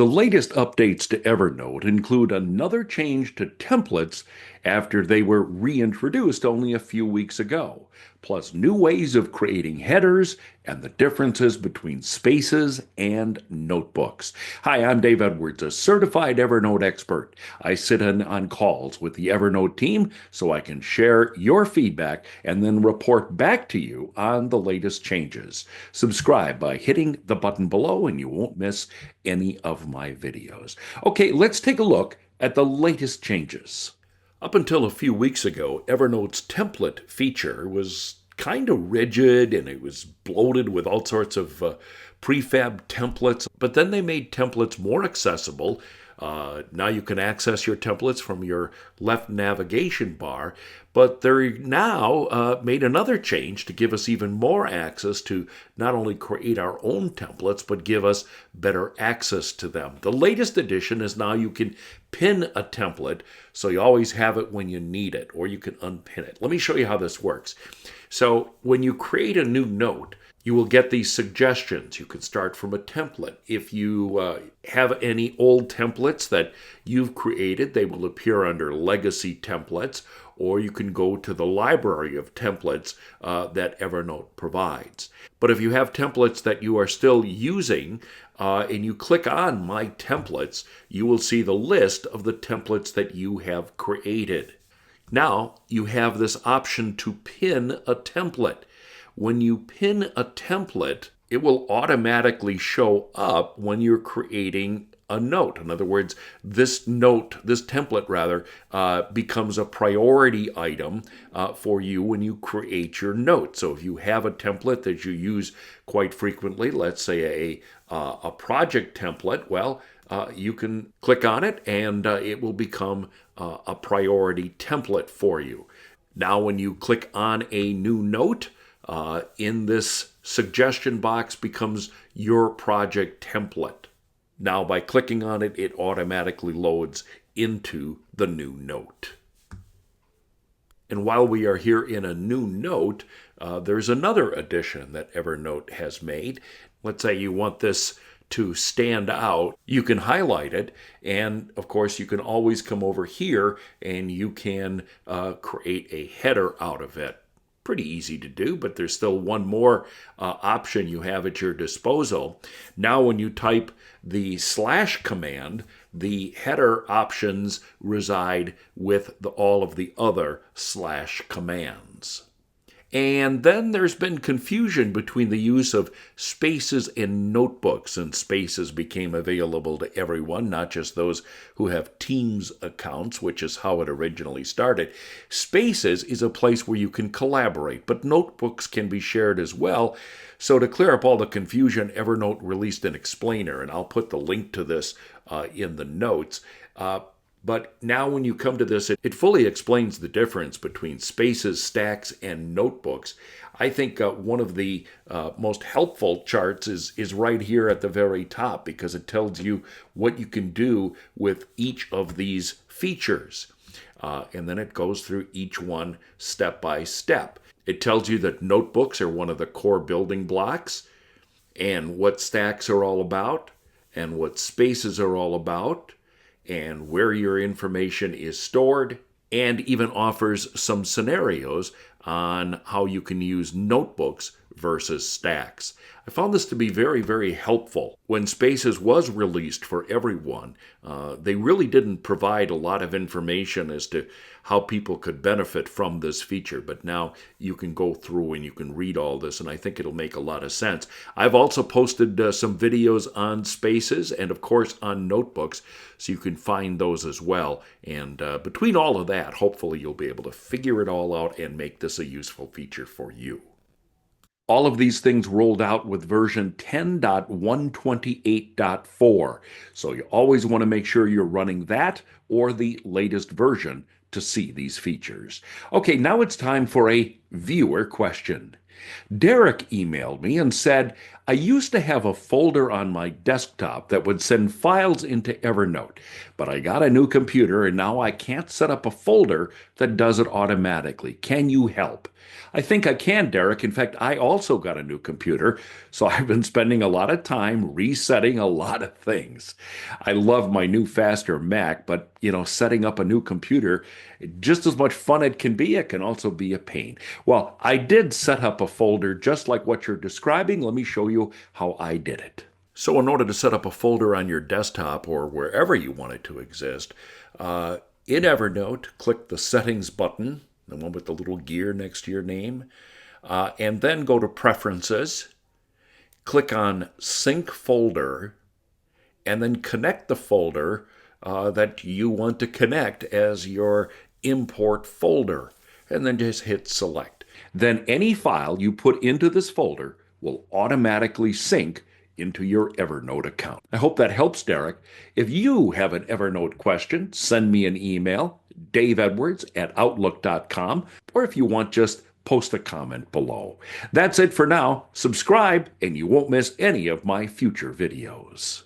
The latest updates to Evernote include another change to templates after they were reintroduced only a few weeks ago, plus new ways of creating headers and the differences between spaces and notebooks. Hi, I'm Dave Edwards, a certified Evernote expert. I sit in on calls with the Evernote team so I can share your feedback and then report back to you on the latest changes. Subscribe by hitting the button below and you won't miss any of my videos. Okay, let's take a look at the latest changes. Up until a few weeks ago, Evernote's template feature was kind of rigid and it was bloated with all sorts of prefab templates. But then they made templates more accessible. Now you can access your templates from your left navigation bar, but they're now made another change to give us even more access to not only create our own templates, but give us better access to them. The latest addition is now you can pin a template so you always have it when you need it, or you can unpin it. Let me show you how this works. So when you create a new note, you will get these suggestions. You can start from a template. If you have any old templates that you've created, they will appear under Legacy Templates, or you can go to the library of templates that Evernote provides. But if you have templates that you are still using, and you click on My Templates, you will see the list of the templates that you have created. Now you have this option to pin a template. When you pin a template, it will automatically show up when you're creating a note. In other words, this template rather, becomes a priority item for you when you create your note. So if you have a template that you use quite frequently, let's say a project template, well, you can click on it and it will become a priority template for you. Now, when you click on a new note, in this suggestion box becomes your project template. Now, by clicking on it, it automatically loads into the new note. And while we are here in a new note, there's another addition that Evernote has made. Let's say you want this to stand out. You can highlight it, and of course you can always come over here and you can create a header out of it. Pretty easy to do, but there's still one more option you have at your disposal. Now when you type the / command, the header options reside with all of the other / commands. And then there's been confusion between the use of spaces in notebooks, and spaces became available to everyone, not just those who have Teams accounts, which is how it originally started. Spaces is a place where you can collaborate, but notebooks can be shared as well. So to clear up all the confusion, Evernote released an explainer, and I'll put the link to this in the notes. But now when you come to this, it fully explains the difference between spaces, stacks, and notebooks. I think one of the most helpful charts is right here at the very top, because it tells you what you can do with each of these features. And then it goes through each one step by step. It tells you that notebooks are one of the core building blocks, and what stacks are all about, and what spaces are all about, and where your information is stored, and even offers some scenarios on how you can use notebooks versus stacks. I found this to be very, very helpful. When Spaces was released for everyone, they really didn't provide a lot of information as to how people could benefit from this feature, but now you can go through and you can read all this, and I think it'll make a lot of sense. I've also posted some videos on Spaces and, of course, on notebooks, so you can find those as well. And between all of that, hopefully you'll be able to figure it all out and make this a useful feature for you. All of these things rolled out with version 10.128.4. So you always want to make sure you're running that or the latest version to see these features. Okay, now it's time for a viewer question. Derek emailed me and said, I used to have a folder on my desktop that would send files into Evernote, but I got a new computer and now I can't set up a folder that does it automatically. Can you help? I think I can, Derek. In fact, I also got a new computer, so I've been spending a lot of time resetting a lot of things. I love my new faster Mac, but setting up a new computer, just as much fun it can be, it can also be a pain. Well, I did set up a folder just like what you're describing. Let me show you how I did it. So in order to set up a folder on your desktop or wherever you want it to exist, in Evernote, click the Settings button, the one with the little gear next to your name, and then go to Preferences, click on Sync Folder, and then connect the folder that you want to connect as your import folder, and then just hit Select. Then any file you put into this folder will automatically sync into your Evernote account. I hope that helps, Derek. If you have an Evernote question, send me an email, daveedwards@outlook.com, or if you want, just post a comment below. That's it for now. Subscribe, and you won't miss any of my future videos.